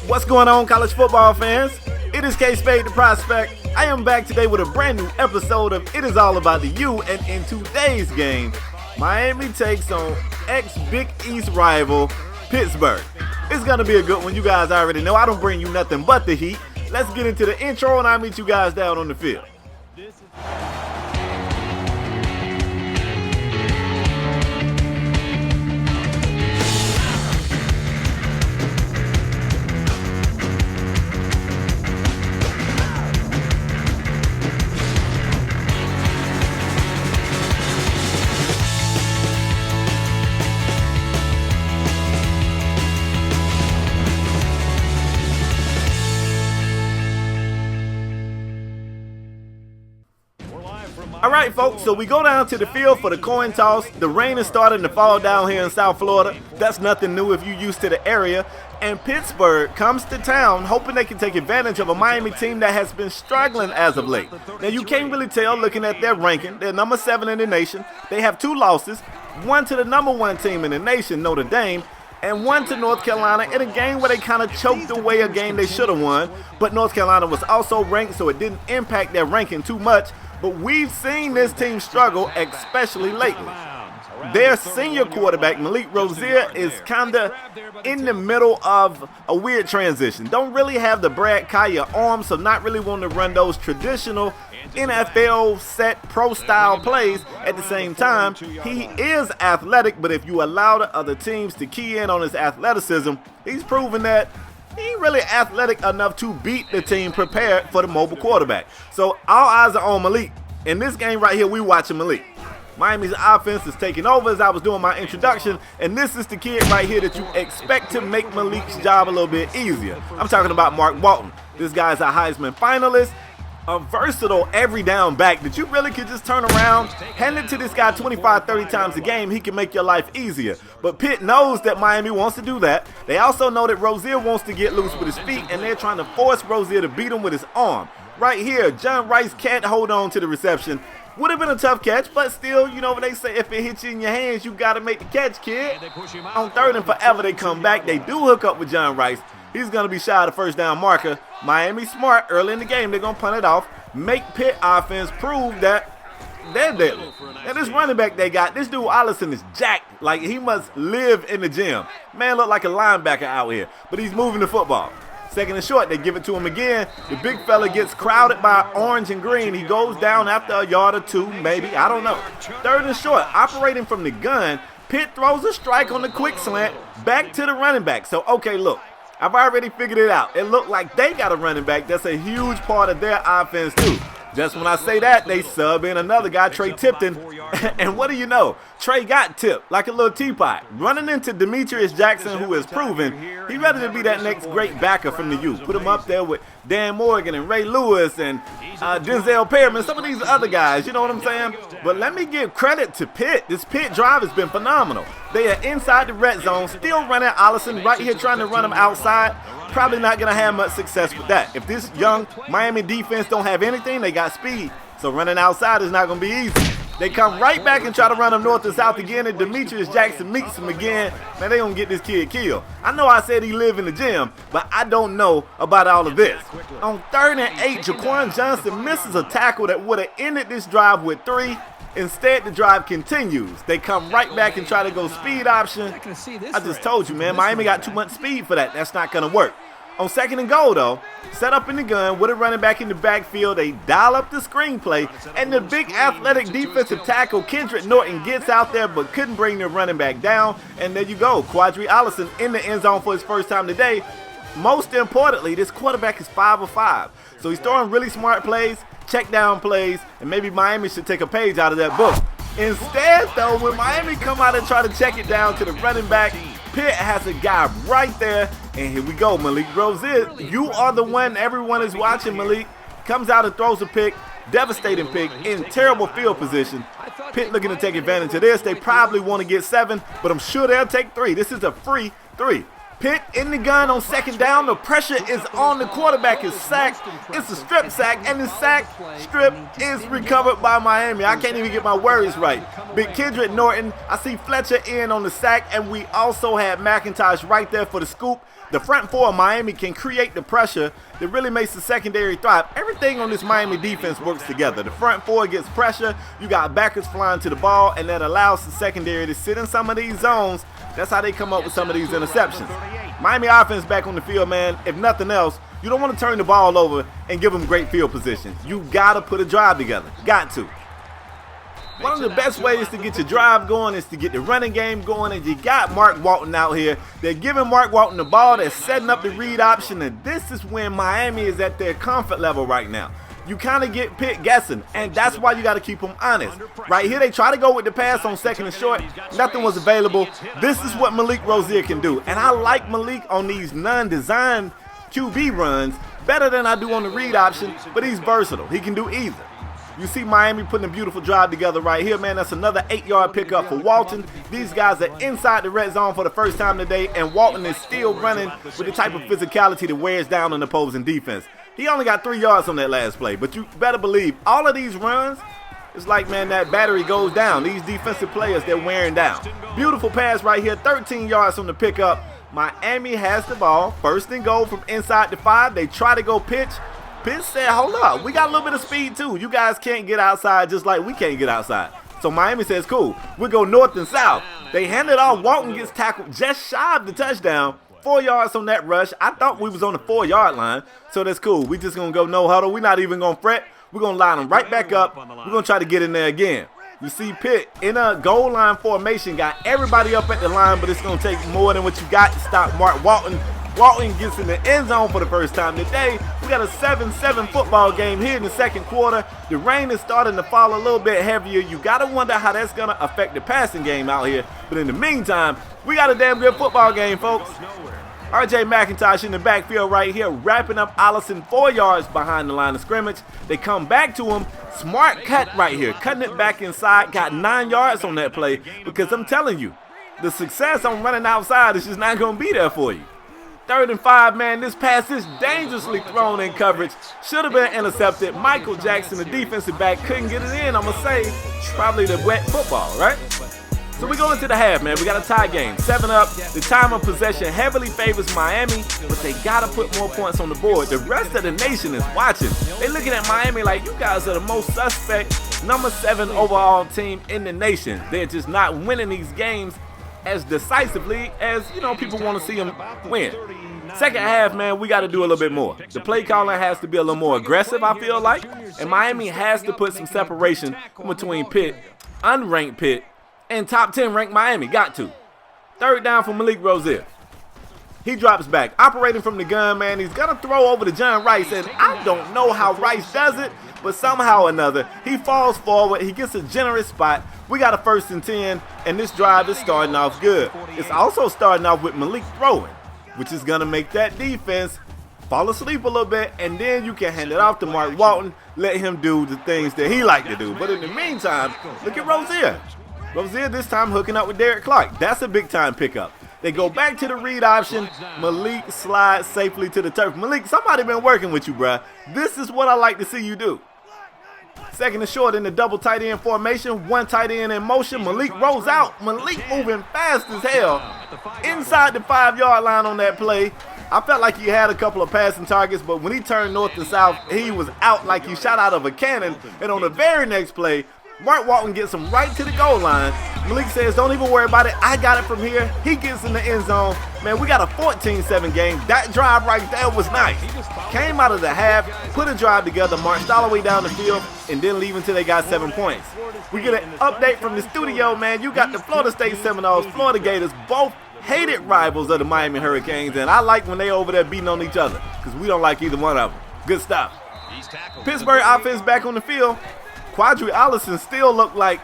What's going on, college football fans? It is Kspadetheprospect. I am back today with a brand new episode of It Is All About the U, and in today's game, Miami takes on ex-Big East rival Pittsburgh. It's going to be a good one. You guys already know I don't bring you nothing but the heat. Let's get into the intro and I'll meet you guys down on the field. Alright folks, so we go down to the field for the coin toss. The rain is starting to fall down here in South Florida. That's nothing new if you're used to the area. And Pittsburgh comes to town hoping they can take advantage of a Miami team that has been struggling as of late. Now you can't really tell looking at their ranking. They're number 7 in the nation. They have 2 losses, one to the number 1 team in the nation, Notre Dame, and one to North Carolina in a game where they kind of choked away a game they should have won. But North Carolina was also ranked, so it didn't impact their ranking too much. But we've seen this team struggle, especially lately. Their senior quarterback, Malik Rozier, is kind of in the middle of a weird transition. Don't really have the Brad Kaya arm, so not really wanting to run those traditional NFL set pro-style plays. At the same time, he is athletic, but if you allow the other teams to key in on his athleticism, he's proven that he ain't really athletic enough to beat the team prepared for the mobile quarterback. So all eyes are on Malik. In this game right here, we watching Malik. Miami's offense is taking over as I was doing my introduction, and this is the kid right here that you expect to make Malik's job a little bit easier. I'm talking about Mark Walton. This guy's a Heisman finalist, a versatile every down back that you really could just turn around, hand it to this guy 25-30 times a game. He can make your life easier. But Pitt knows that Miami wants to do that. They also know that Rozier wants to get loose with his feet, and they're trying to force Rozier to beat him with his arm. Right here, John Rice can't hold on to the reception. Would have been a tough catch, but still, you know what they say, if it hits you in your hands, you got to make the catch, kid. On 3rd and forever, they come back. They do hook up with John Rice. He's going to be shy of the first down marker. Miami smart early in the game. They're going to punt it off. Make Pitt offense prove that they're deadly. And this running back they got, this dude Allison is jacked. Like, he must live in the gym. Man look like a linebacker out here. But he's moving the football. 2nd and short, they give it to him again. The big fella gets crowded by orange and green. He goes down after a yard or 2, maybe. I don't know. 3rd and short, operating from the gun. Pitt throws a strike on the quick slant back to the running back. So, okay, look. I've already figured it out. It looked like they got a running back. That's a huge part of their offense, too. Just when I say that, they sub in another guy, Trey Tipton. And what do you know? Trey got tipped like a little teapot. Running into Demetrius Jackson, who has proven he's ready to be that next great backer from the U. Put him up there with Dan Morgan and Ray Lewis and Denzel Perryman, some of these other guys, you know what I'm saying? But let me give credit to Pitt. This Pitt drive has been phenomenal. They are inside the red zone, still running Allison right here trying to run him outside. Probably not going to have much success with that. If this young Miami defense don't have anything, they got speed. So running outside is not going to be easy. They come right back and try to run him north and south again, and Demetrius Jackson meets him again. Man, they going to get this kid killed. I know I said he live in the gym, but I don't know about all of this. On 3rd and 8, Jaquan Johnson misses a tackle that would have ended this drive with 3. Instead, the drive continues. They come right back and try to go speed option. I just told you, man, Miami got too much speed for that. That's not going to work. On 2nd and goal, though, set up in the gun with a running back in the backfield. They dial up the screenplay, and the big athletic defensive tackle, Kendrick Norton, gets out there but couldn't bring the running back down. And there you go, Quadri Allison in the end zone for his first time today. Most importantly, this quarterback is 5 of 5. So he's throwing really smart plays, check down plays, and maybe Miami should take a page out of that book. Instead, though, when Miami come out and try to check it down to the running back, Pitt has a guy right there, and here we go. Malik Rozier, you are the one everyone is watching. Malik comes out and throws a pick, devastating pick in terrible field position. Pitt looking to take advantage of this. They probably want to get 7, but I'm sure they'll take 3. This is a free 3. Pitt in the gun on second down. The pressure is on the quarterback. Is sacked. It's a strip sack, and the sack strip is recovered by Miami. I can't even get my words right. Big Kendrick Norton. I see Fletcher in on the sack, and we also had McIntosh right there for the scoop. The front four of Miami can create the pressure that really makes the secondary thrive. Everything on this Miami defense works together. The front four gets pressure. You got backers flying to the ball, and that allows the secondary to sit in some of these zones. That's how they come up with some of these interceptions. Miami offense back on the field, man. If nothing else, you don't want to turn the ball over and give them great field position. You got to put a drive together. Got to. One of the best ways to get your drive going is to get the running game going, and you got Mark Walton out here. They're giving Mark Walton the ball. They're setting up the read option, and this is when Miami is at their comfort level right now. You kind of get Pitt guessing, and that's why you got to keep them honest. Right here, they try to go with the pass on second and short. Nothing was available. This is what Malik Rozier can do, and I like Malik on these non-designed QB runs better than I do on the read option, but he's versatile. He can do either. You see Miami putting a beautiful drive together right here, man. That's another 8-yard pickup for Walton. These guys are inside the red zone for the first time today, and Walton is still running with the type of physicality that wears down an opposing defense. He only got 3 yards on that last play, but you better believe all of these runs, it's like, man, that battery goes down. These defensive players, they're wearing down. Beautiful pass right here, 13 yards on the pickup. Miami has the ball, first and goal from inside the 5. They try to go pitch. Pitt said, hold up, we got a little bit of speed too. You guys can't get outside just like we can't get outside. So Miami says, cool, we'll go north and south. They hand it off. Walton gets tackled just shy of the touchdown. 4 yards on that rush. I thought we was on the 4-yard line, so that's cool. We just going to go no huddle. We're not even going to fret. We're going to line them right back up. We're going to try to get in there again. You see Pitt in a goal line formation, got everybody up at the line, but it's going to take more than what you got to stop Mark Walton. Walton gets in the end zone for the first time today. We got a 7-7 football game here in the second quarter. The rain is starting to fall a little bit heavier. You got to wonder how that's going to affect the passing game out here. But in the meantime, we got a damn good football game, folks. R.J. McIntosh in the backfield right here, wrapping up Allison 4 yards behind the line of scrimmage. They come back to him. Smart cut right here, cutting it back inside. Got 9 yards on that play because I'm telling you, the success on running outside is just not going to be there for you. 3rd and 5, man. This pass is dangerously thrown in coverage. Should have been intercepted. Michael Jackson, the defensive back, couldn't get it in. I'm going to say probably the wet football, right? So we go into the half, man. We got a tie game. 7-up. The time of possession heavily favors Miami, but they got to put more points on the board. The rest of the nation is watching. They're looking at Miami like, you guys are the most suspect number 7 overall team in the nation. They're just not winning these games as decisively as, you know, people want to see them win. Second half, man, we got to do a little bit more. The play calling has to be a little more aggressive, I feel like, and Miami has to put some separation between Pitt, unranked Pitt, and top 10 ranked Miami. Got to. 3rd down for Malik Rozier. He drops back, operating from the gun, man. He's going to throw over to John Rice, and I don't know how Rice does it, but somehow or another, he falls forward. He gets a generous spot. We got a 1st and 10, and this drive is starting off good. It's also starting off with Malik throwing, which is going to make that defense fall asleep a little bit, and then you can hand it off to Mark Walton, let him do the things that he like to do. But in the meantime, look at Rozier. Rozier this time hooking up with Derek Clark. That's a big-time pickup. They go back to the read option. Malik slides safely to the turf. Malik, somebody been working with you, bruh. This is what I like to see you do. 2nd and short in the double tight end formation. 1 tight end in motion. Malik rolls out. Malik moving fast as hell. Inside the 5-yard line on that play. I felt like he had a couple of passing targets, but when he turned north to south, he was out like he shot out of a cannon. And on the very next play, Mark Walton gets him right to the goal line. Malik says, don't even worry about it. I got it from here. He gets in the end zone. Man, we got a 14-7 game. That drive right there was nice. Came out of the half, put a drive together, marched all the way down the field, and didn't leave until they got 7 points. We get an update from the studio, man. You got the Florida State Seminoles, Florida Gators, both hated rivals of the Miami Hurricanes, and I like when they over there beating on each other because we don't like either one of them. Good stuff. Pittsburgh offense back on the field. Quadri Allison still look like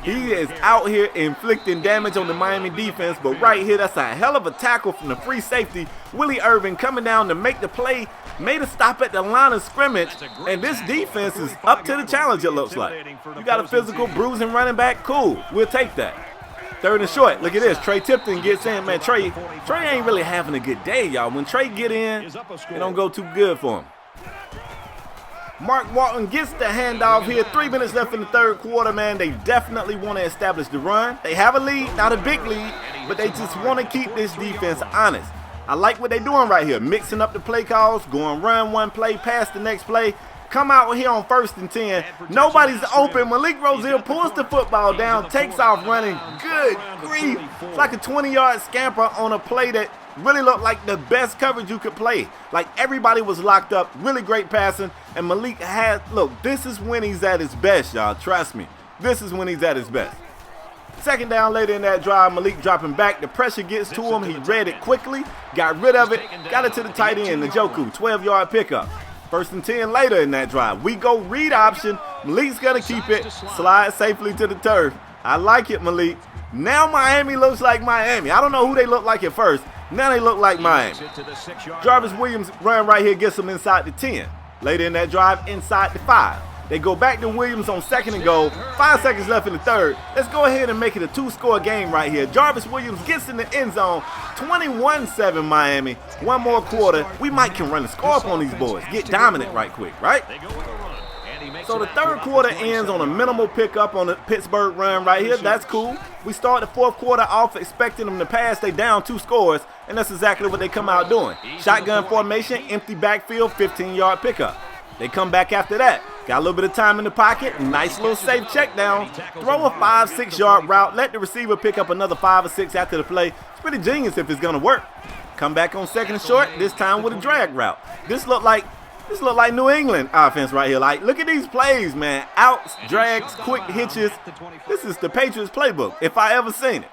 he is out here inflicting damage on the Miami defense, but right here, that's a hell of a tackle from the free safety. Willie Irvin coming down to make the play, made a stop at the line of scrimmage, and this defense is up to the challenge, it looks like. You got a physical, bruising running back? Cool, we'll take that. Third and short. Look at this. Trey Tipton gets in. Man, Trey ain't really having a good day, y'all. When Trey get in, it don't go too good for him. Mark Walton gets the handoff here. 3 minutes left in the third quarter, man. They definitely want to establish the run. They have a lead, not a big lead, but they just want to keep this defense honest. I like what they're doing right here. Mixing up the play calls, going run one play, pass the next play. Come out here on 1st and 10. Nobody's open. Malik Rozier pulls the football down, takes off running. Good grief. It's like a 20-yard scamper on a play that really looked like the best coverage you could play. Like everybody was locked up. Really great passing. And Malik had, look, this is when he's at his best, y'all. Trust me. This is when he's at his best. Second down later in that drive, Malik dropping back. The pressure gets to him. He read it quickly, got rid of it, got it to the tight end, Njoku, 12-yard pickup. 1st and 10 later in that drive. We go read option. Malik's going to keep it. Slide safely to the turf. I like it, Malik. Now Miami looks like Miami. I don't know who they look like at first. Now they look like Miami. Jarvis Williams run right here, gets them inside the 10. Later in that drive, inside the 5. They go back to Williams on 2nd and goal. 5 seconds left in the third. Let's go ahead and make it a 2-score game right here. Jarvis Williams gets in the end zone. 21-7 Miami. One more quarter. We might can run the score up on these boys. Get dominant right quick, right? So the third quarter ends on a minimal pickup on the Pittsburgh run right here. That's cool. We start the fourth quarter off expecting them to pass. They down 2 scores, and that's exactly what they come out doing. Shotgun formation, empty backfield, 15-yard pickup. They come back after that. Got a little bit of time in the pocket. Nice little safe check down. Throw a 5-6-yard route. Let the receiver pick up another 5 or 6 after the play. It's pretty genius if it's going to work. Come back on 2nd and short, this time with a drag route. This look like New England offense right here. Like, look at these plays, man. Outs, drags, quick hitches. This is the Patriots playbook, if I ever seen it.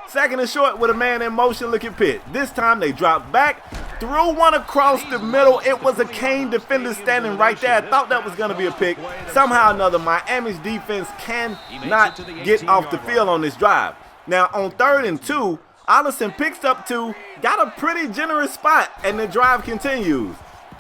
2nd and short with a man in motion. Look at Pitt. This time they drop back, threw one across the middle. It was a Kane defender standing right there. I thought that was going to be a pick. Somehow or another, Miami's defense cannot get off the field on this drive. Now, on 3rd and 2, Allison picks up 2, got a pretty generous spot, and the drive continues.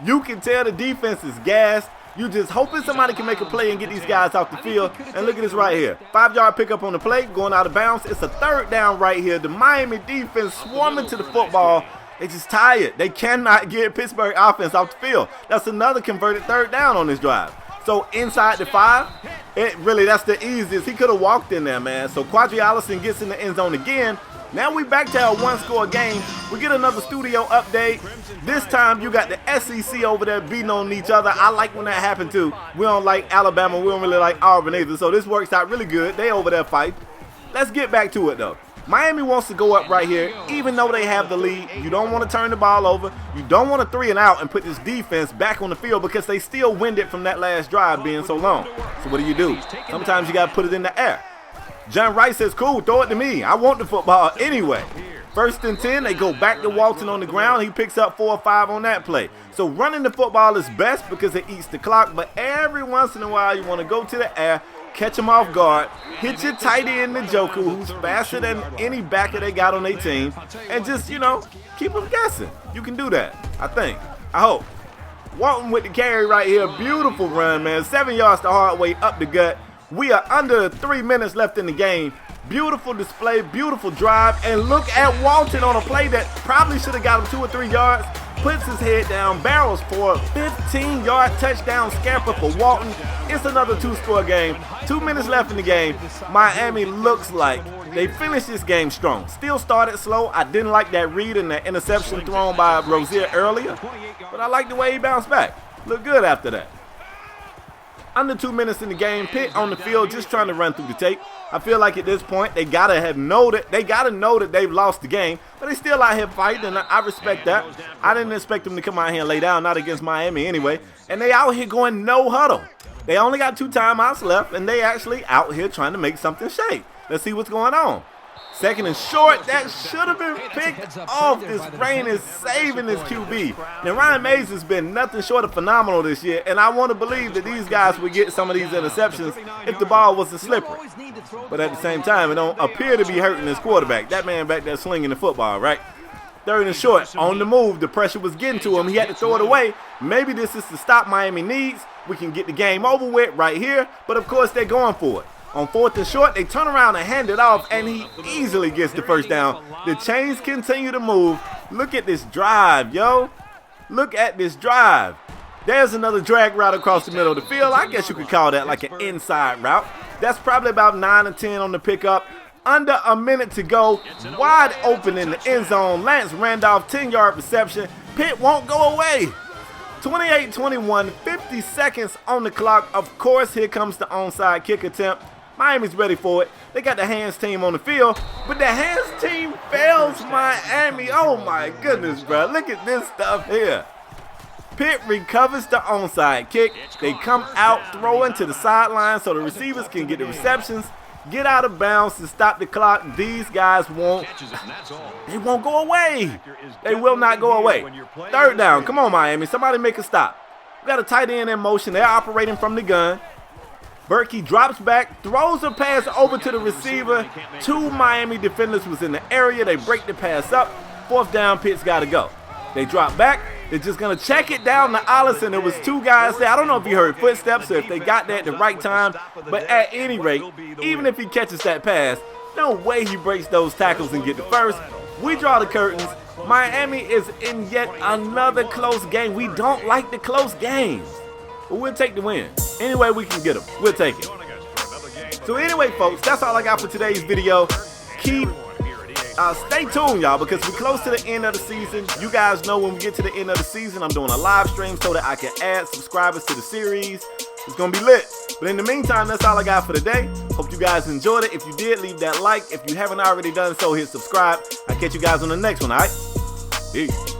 You can tell the defense is gassed. You just hoping somebody can make a play and get these guys off the field. And look at this right here. 5-yard pickup on the play, going out of bounds. It's a 3rd down right here. The Miami defense swarming to the football. They just tired. They cannot get Pittsburgh offense off the field. That's another converted 3rd down on this drive. So inside the 5, that's the easiest. He could have walked in there, man. So Quadri Allison gets in the end zone again. Now we back to our 1-score game. We get another studio update. This time you got the SEC over there beating on each other. I like when that happened too. We don't like Alabama. We don't really like Auburn either. So this works out really good. They over there fight. Let's get back to it though. Miami wants to go up right here, even though they have the lead. You don't want to turn the ball over. You don't want to 3 and out and put this defense back on the field because they still winded from that last drive being so long. So what do? Sometimes you got to put it in the air. John Wright says, cool, throw it to me. I want the football anyway. 1st and 10, they go back to Walton on the ground. He picks up 4 or 5 on that play. So running the football is best because it eats the clock, but every once in a while you want to go to the air, catch them off guard, hit your tight end Njoku, who's faster than any backer they got on their team, and just, keep them guessing. You can do that, I think. I hope. Walton with the carry right here. Beautiful run, man. 7 yards the hard way up the gut. We are under 3 minutes left in the game. Beautiful display, beautiful drive, and look at Walton on a play that probably should have got him 2 or 3 yards. Puts his head down, barrels for a 15-yard touchdown scamper for Walton. It's another 2-score game. 2 minutes left in the game. Miami looks like they finished this game strong. Still started slow. I didn't like that read and that interception thrown by Rozier earlier, but I like the way he bounced back. Looked good after that. Under 2 minutes in the game, Pitt on the field just trying to run through the tape. I feel like at this point they gotta know that they've lost the game, but they still out here fighting, and I respect that. I didn't expect them to come out here and lay down, not against Miami anyway. And they out here going no huddle. They only got 2 timeouts left, and they actually out here trying to make something shake. Let's see what's going on. 2nd and short, that should have been picked off. This rain is saving this QB. Now, Ryan Mays has been nothing short of phenomenal this year, and I want to believe that these guys would get some of these interceptions if the ball wasn't slippery. But at the same time, it don't appear to be hurting this quarterback. That man back there slinging the football, right? 3rd and short, on the move. The pressure was getting to him. He had to throw it away. Maybe this is the stop Miami needs. We can get the game over with right here, but of course they're going for it. On 4th and short, they turn around and hand it off, and he easily gets the first down. The chains continue to move. Look at this drive, yo. Look at this drive. There's another drag route across the middle of the field. I guess you could call that like an inside route. That's probably about 9 or 10 on the pickup. Under a minute to go. Wide open in the end zone. Lance Randolph, 10-yard reception. Pitt won't go away. 28-21, 50 seconds on the clock. Of course, here comes the onside kick attempt. Miami's ready for it. They got the hands team on the field, but the hands team fails Miami. Oh my goodness, bro. Look at this stuff here. Pitt recovers the onside kick. They come out throwing to the sideline so the receivers can get the receptions, get out of bounds to stop the clock. These guys won't go away. They will not go away. 3rd down. Come on, Miami. Somebody make a stop. We got a tight end in motion. They're operating from the gun. Berkey drops back, throws a pass over to the receiver. 2 Miami defenders was in the area. They break the pass up. 4th down, Pitt's got to go. They drop back. They're just going to check it down to Allison. There was 2 guys there. I don't know if you heard footsteps or if they got there at the right time. But at any rate, even if he catches that pass, no way he breaks those tackles and get the first. We draw the curtains. Miami is in yet another close game. We don't like the close games. But we'll take the win. Any way we can get them, we'll take it. So anyway, folks, that's all I got for today's video. Stay tuned, y'all, because we're close to the end of the season. You guys know when we get to the end of the season, I'm doing a live stream so that I can add subscribers to the series. It's going to be lit. But in the meantime, that's all I got for today. Hope you guys enjoyed it. If you did, leave that like. If you haven't already done so, hit subscribe. I'll catch you guys on the next one, all right? Peace.